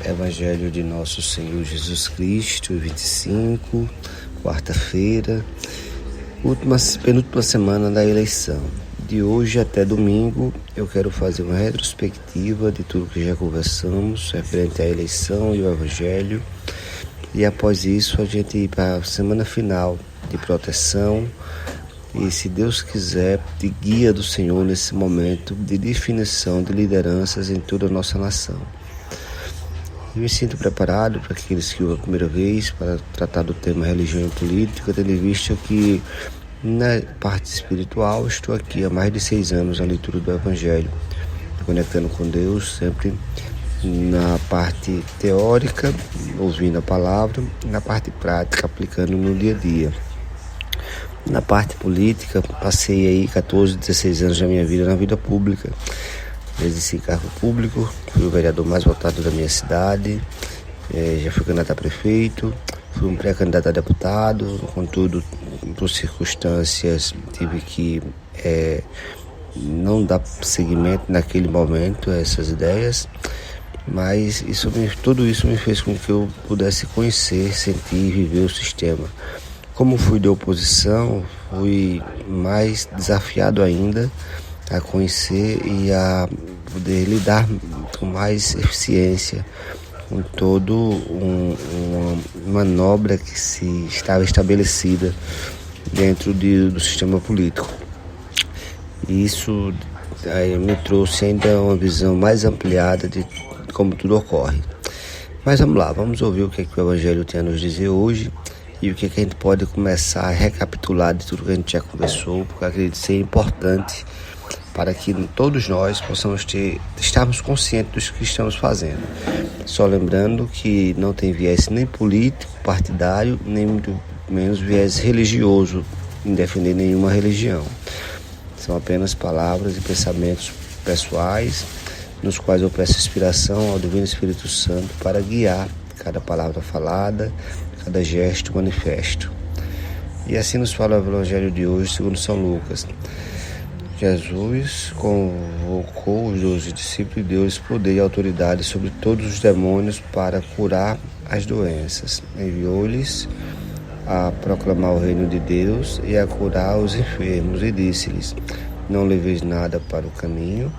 Evangelho de Nosso Senhor Jesus Cristo, 25, quarta-feira, penúltima semana da eleição. De hoje até domingo, eu quero fazer uma retrospectiva de tudo que já conversamos referente à eleição e o Evangelho. E após isso, a gente ir para a semana final de proteção e, se Deus quiser, de guia do Senhor nesse momento de definição de lideranças em toda a nossa nação. Eu me sinto preparado para aqueles que ouvem a primeira vez para tratar do tema religião e política, tendo em vista que na parte espiritual estou aqui há mais de 6 anos na leitura do Evangelho, conectando com Deus, sempre na parte teórica, ouvindo a palavra, na parte prática, aplicando no dia a dia. Na parte política, passei aí 14, 16 anos da minha vida na vida pública. Exerci cargo público, fui o vereador mais votado da minha cidade, já fui candidato a prefeito, fui um pré-candidato a deputado, contudo, por circunstâncias, tive que não dar seguimento naquele momento a essas ideias, mas tudo isso me fez com que eu pudesse conhecer, sentir e viver o sistema. Como fui de oposição, fui mais desafiado ainda a conhecer e a poder lidar com mais eficiência com toda uma manobra que se estava estabelecida dentro do sistema político. E isso aí me trouxe ainda uma visão mais ampliada de como tudo ocorre. Mas vamos lá, vamos ouvir o que o Evangelho tem a nos dizer hoje e o que a gente pode começar a recapitular de tudo que a gente já conversou, porque eu acredito ser importante para que todos nós possamos estarmos conscientes do que estamos fazendo. Só lembrando que não tem viés nem político, partidário, nem muito menos viés religioso em defender nenhuma religião. São apenas palavras e pensamentos pessoais, nos quais eu peço inspiração ao Divino Espírito Santo para guiar cada palavra falada, cada gesto manifesto. E assim nos fala o Evangelho de hoje, segundo São Lucas. Jesus convocou os 12 discípulos e deu-lhes poder e autoridade sobre todos os demônios para curar as doenças. Enviou-lhes a proclamar o reino de Deus e a curar os enfermos, e disse-lhes: não leveis nada pelo caminho,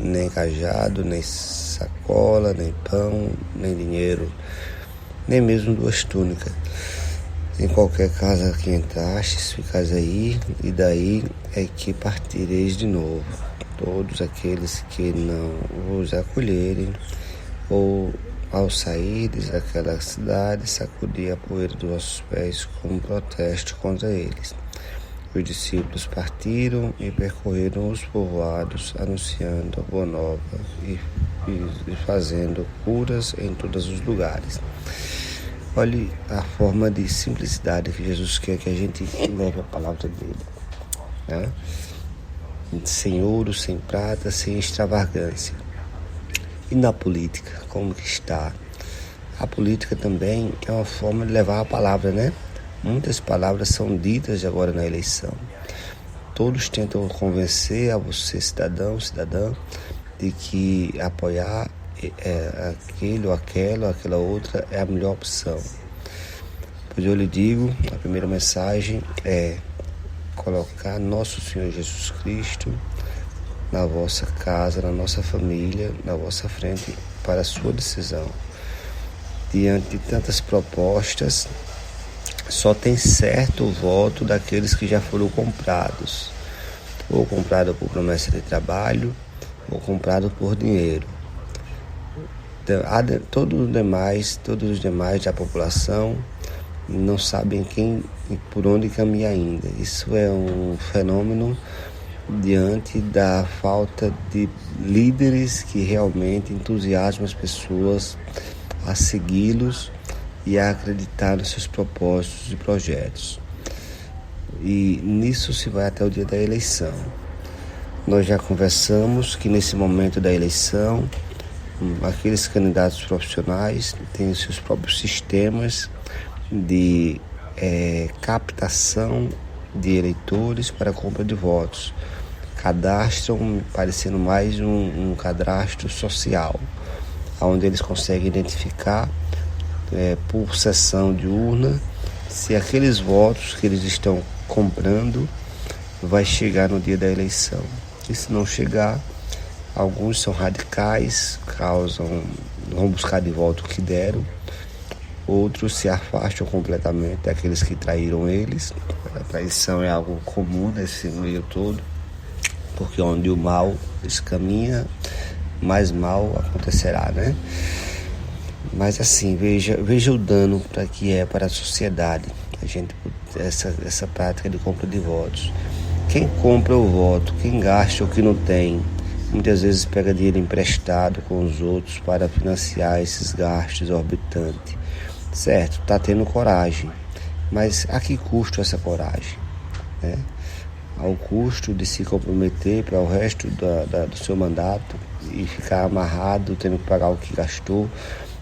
nem cajado, nem sacola, nem pão, nem dinheiro, nem mesmo 2 túnicas. Em qualquer casa que entrastes, ficais aí, e daí é que partireis de novo. Todos aqueles que não vos acolherem, ou ao saíres daquela cidade, sacudi a poeira dos vossos pés como protesto contra eles. Os discípulos partiram e percorreram os povoados, anunciando a boa nova e fazendo curas em todos os lugares. Olhe a forma de simplicidade que Jesus quer que a gente leve a palavra dele, né? Sem ouro, sem prata, sem extravagância. E na política, como que está? A política também é uma forma de levar a palavra, né? Muitas palavras são ditas agora na eleição. Todos tentam convencer a você, cidadão, cidadã, de que apoiar aquele ou aquela outra é a melhor opção. Pois eu lhe digo, a primeira mensagem é colocar Nosso Senhor Jesus Cristo na vossa casa, na nossa família, na vossa frente para a sua decisão. Diante de tantas propostas, só tem certo o voto daqueles que já foram comprados, ou comprado por promessa de trabalho, ou comprado por dinheiro. Todos os demais da população não sabem por onde caminhar ainda. Isso é um fenômeno diante da falta de líderes que realmente entusiasmam as pessoas a segui-los e a acreditar nos seus propósitos e projetos. E nisso se vai até o dia da eleição. Nós já conversamos que nesse momento da eleição, aqueles candidatos profissionais têm os seus próprios sistemas de captação de eleitores para compra de votos. Cadastram, parecendo mais um cadastro social. onde eles conseguem identificar por sessão de urna se aqueles votos que eles estão comprando vai chegar no dia da eleição. E se não chegar, alguns são radicais, vão buscar de volta o que deram, outros se afastam completamente daqueles que traíram eles. A traição é algo comum nesse meio todo, porque onde o mal se caminha, mais mal acontecerá, né? Mas assim, veja o dano que é para a sociedade, essa prática de compra de votos. Quem compra o voto, quem gasta o que não tem, muitas vezes pega dinheiro emprestado com os outros para financiar esses gastos exorbitantes. Certo, está tendo coragem, mas a que custo essa coragem? Né? Ao custo de se comprometer para o resto do seu mandato e ficar amarrado, tendo que pagar o que gastou,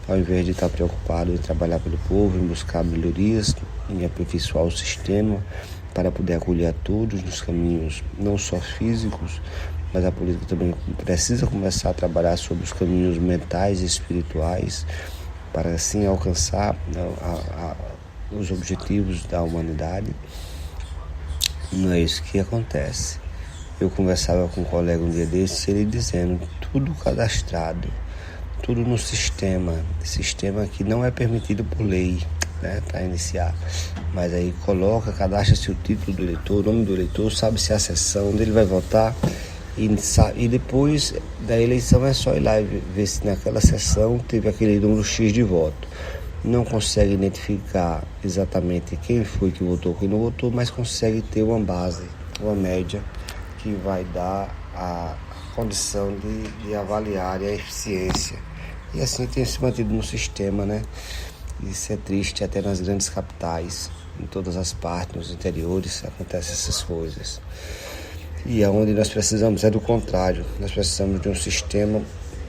ao invés de estar preocupado em trabalhar pelo povo, em buscar melhorias, em aperfeiçoar o sistema para poder acolher a todos nos caminhos, não só físicos, mas a política também precisa começar a trabalhar sobre os caminhos mentais e espirituais para assim alcançar os objetivos da humanidade. Não é isso que acontece. Eu conversava com um colega um dia desses, ele dizendo, tudo cadastrado, tudo no sistema que não é permitido por lei, né, para iniciar, mas aí cadastra-se o título do eleitor, o nome do eleitor, sabe-se a sessão onde ele vai votar e depois da eleição é só ir lá e ver se naquela sessão teve aquele número X de voto. Não consegue identificar exatamente quem foi que votou, quem não votou, mas consegue ter uma base, uma média que vai dar a condição de avaliar a eficiência. E assim tem se mantido no sistema, né? Isso é triste, até nas grandes capitais, em todas as partes, nos interiores, acontecem essas coisas. E aonde nós precisamos é do contrário, nós precisamos de um sistema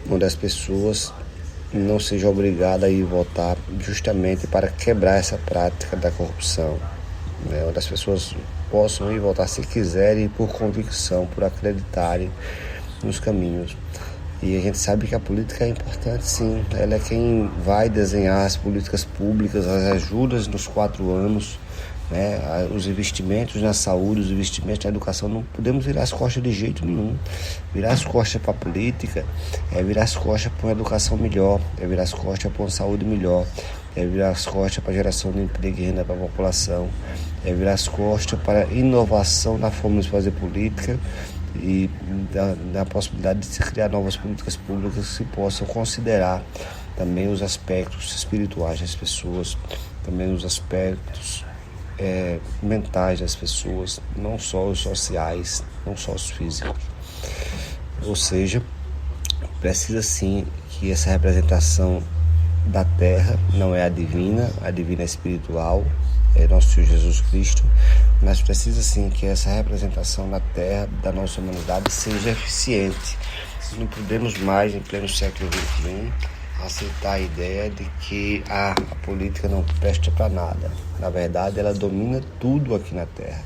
onde as pessoas não sejam obrigadas a ir votar justamente para quebrar essa prática da corrupção, né? Onde as pessoas possam ir votar se quiserem, por convicção, por acreditarem nos caminhos. E a gente sabe que a política é importante, sim. Ela é quem vai desenhar as políticas públicas, as ajudas nos 4 anos, né? Os investimentos na saúde, os investimentos na educação. Não podemos virar as costas de jeito nenhum. Virar as costas para a política é virar as costas para uma educação melhor, é virar as costas para uma saúde melhor, é virar as costas para a geração de emprego e renda para a população, é virar as costas para a inovação na forma de fazer política e da possibilidade de se criar novas políticas públicas que possam considerar também os aspectos espirituais das pessoas, também os aspectos mentais das pessoas, não só os sociais, não só os físicos. Ou seja, precisa sim que essa representação da terra não é a divina é espiritual, é nosso Senhor Jesus Cristo, mas precisa sim que essa representação na terra da nossa humanidade seja eficiente. Não podemos mais, em pleno século XXI, aceitar a ideia de que a política não presta para nada. Na verdade, ela domina tudo aqui na terra.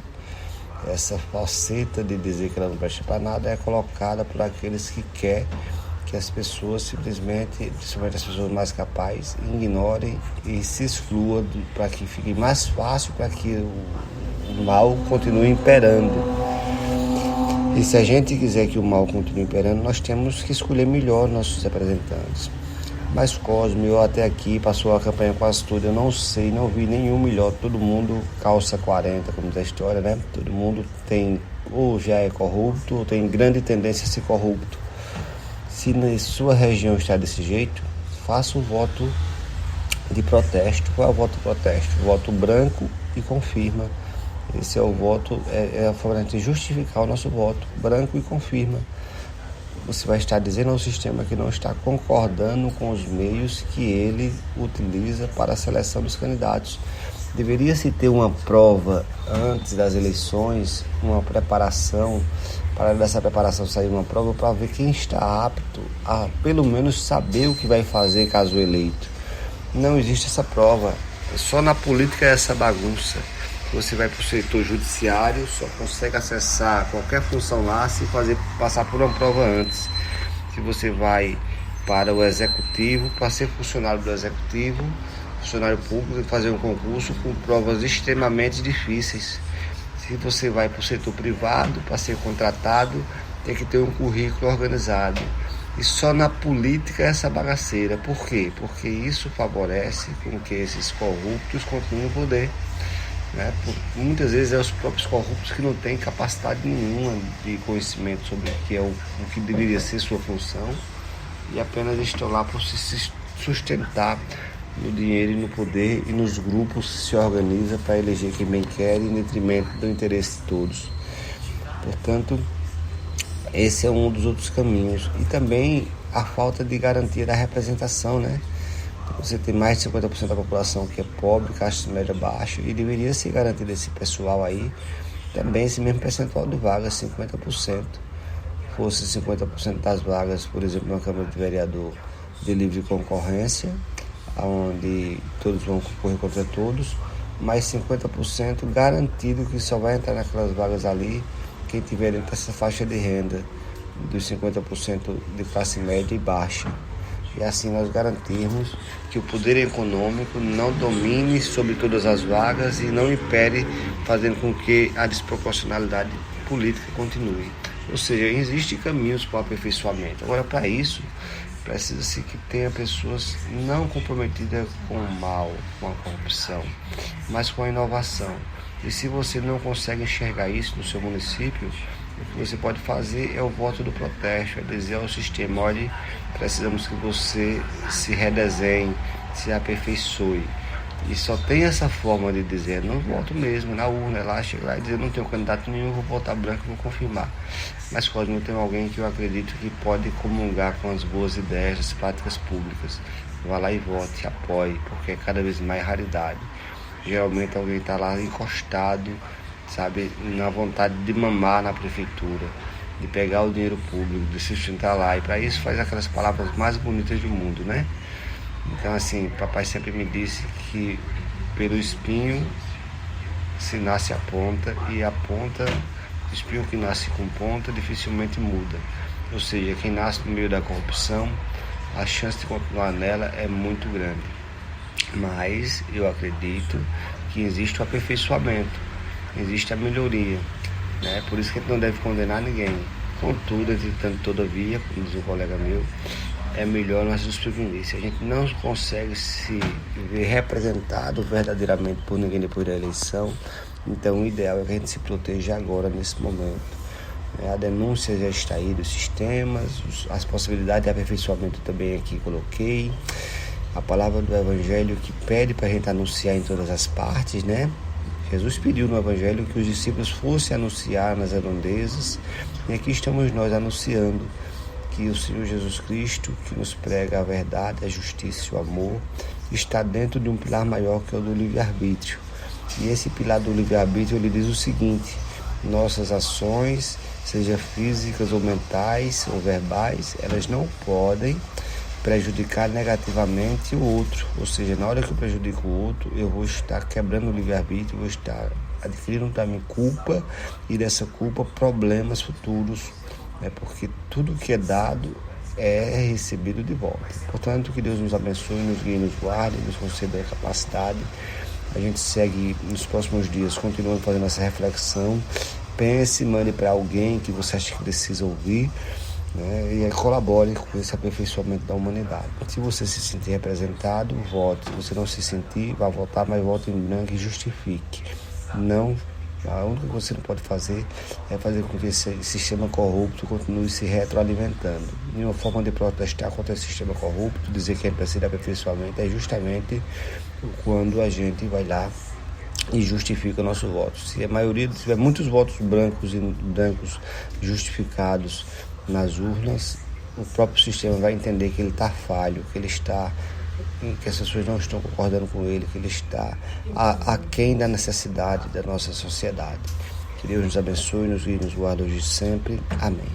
Essa falseta de dizer que ela não presta para nada é colocada por aqueles que querem que as pessoas simplesmente, principalmente as pessoas mais capazes, ignorem e se excluam para que fique mais fácil, para que o mal continue imperando. E se a gente quiser que o mal continue imperando, nós temos que escolher melhor nossos representantes. Mas Cosme, eu até aqui, passou a campanha quase toda, eu não sei, não vi nenhum melhor. Todo mundo calça 40, como diz a história, né? Todo mundo tem, ou já é corrupto, ou tem grande tendência a ser corrupto. Se na sua região está desse jeito, faça um voto de protesto. Qual é o voto de protesto? Voto branco e confirma. Esse é o voto, é a forma de justificar o nosso voto, branco e confirma. Você vai estar dizendo ao sistema que não está concordando com os meios que ele utiliza para a seleção dos candidatos. Deveria-se ter uma prova antes das eleições, uma preparação, para dessa preparação sair uma prova para ver quem está apto a pelo menos saber o que vai fazer caso eleito. Não existe essa prova, só na política é essa bagunça. Você vai para o setor judiciário, só consegue acessar qualquer função lá se passar por uma prova antes. Se você vai para o executivo, para ser funcionário do executivo, funcionário público, fazer um concurso com provas extremamente difíceis. Se você vai para o setor privado, para ser contratado, tem que ter um currículo organizado. E só na política é essa bagaceira. Por quê? Porque isso favorece com que esses corruptos continuem no poder. Né? Muitas vezes é os próprios corruptos que não têm capacidade nenhuma de conhecimento sobre o que deveria ser sua função e apenas estão lá para se sustentar no dinheiro e no poder, e nos grupos se organiza para eleger quem bem quer em detrimento do interesse de todos. Portanto, esse é um dos outros caminhos. E também a falta de garantia da representação, né? Você tem mais de 50% da população que é pobre, classe média baixa, e deveria ser garantido esse pessoal aí também esse mesmo percentual de vagas, 50%. Fosse 50% das vagas, por exemplo, na Câmara de Vereador de livre concorrência, onde todos vão concorrer contra todos, mais 50% garantido que só vai entrar naquelas vagas ali quem tiver dentro dessa faixa de renda, dos 50% de classe média e baixa. E assim nós garantirmos que o poder econômico não domine sobre todas as vagas e não impere, fazendo com que a desproporcionalidade política continue. Ou seja, existem caminhos para o aperfeiçoamento. Agora, para isso, precisa-se que tenha pessoas não comprometidas com o mal, com a corrupção, mas com a inovação. E se você não consegue enxergar isso no seu município, o que você pode fazer é o voto do protesto, é dizer ao sistema: olha, precisamos que você se redesenhe, se aperfeiçoe. E só tem essa forma de dizer: não voto mesmo, na urna, lá, chega lá e dizer: não tenho candidato nenhum, vou votar branco, vou confirmar. Mas pode não ter alguém que eu acredito que pode comungar com as boas ideias, as práticas públicas. Vá lá e vote, apoie, porque é cada vez mais raridade. Geralmente alguém está lá encostado, sabe, na vontade de mamar na prefeitura, de pegar o dinheiro público, de se sustentar lá. E para isso faz aquelas palavras mais bonitas do mundo, né? Então, assim, papai sempre me disse que pelo espinho se nasce a ponta, e a ponta, o espinho que nasce com ponta dificilmente muda. Ou seja, quem nasce no meio da corrupção, a chance de continuar nela é muito grande. Mas eu acredito que existe o aperfeiçoamento, existe a melhoria, né? Por isso que a gente não deve condenar ninguém. Contudo, entretanto, todavia, como diz um colega meu, é melhor nós nos prevenir. Se a gente não consegue se ver representado verdadeiramente por ninguém depois da eleição, então o ideal é que a gente se proteja agora, nesse momento. A denúncia já está aí dos sistemas, as possibilidades de aperfeiçoamento também aqui coloquei. A palavra do Evangelho que pede para a gente anunciar em todas as partes, né? Jesus pediu no Evangelho que os discípulos fossem anunciar nas redondezas, e aqui estamos nós anunciando que o Senhor Jesus Cristo, que nos prega a verdade, a justiça e o amor, está dentro de um pilar maior que é o do livre-arbítrio. E esse pilar do livre-arbítrio, ele diz o seguinte: nossas ações, seja físicas ou mentais ou verbais, elas não podem prejudicar negativamente o outro. Ou seja, na hora que eu prejudico o outro, eu vou estar quebrando o livre-arbítrio, vou estar adquirindo também culpa, e dessa culpa problemas futuros, né? Porque tudo que é dado é recebido de volta. Portanto, que Deus nos abençoe, nos guie, nos guarde, nos conceda a capacidade. A gente segue nos próximos dias, continuando fazendo essa reflexão. Pense, mande para alguém que você acha que precisa ouvir, né? E colabore com esse aperfeiçoamento da humanidade. Se você se sentir representado, vote. Se você não se sentir, vá votar, mas vote em branco e justifique. Não, a única coisa que você não pode fazer é fazer com que esse sistema corrupto continue se retroalimentando. E uma forma de protestar contra esse sistema corrupto, dizer que é preciso aperfeiçoamento, é justamente quando a gente vai lá e justifica o nosso voto. Se a maioria, se tiver muitos votos brancos justificados nas urnas, o próprio sistema vai entender que ele está falho, que as pessoas não estão concordando com ele, que ele está aquém da necessidade da nossa sociedade. Que Deus nos abençoe, nos guie, nos guarde hoje e sempre. Amém.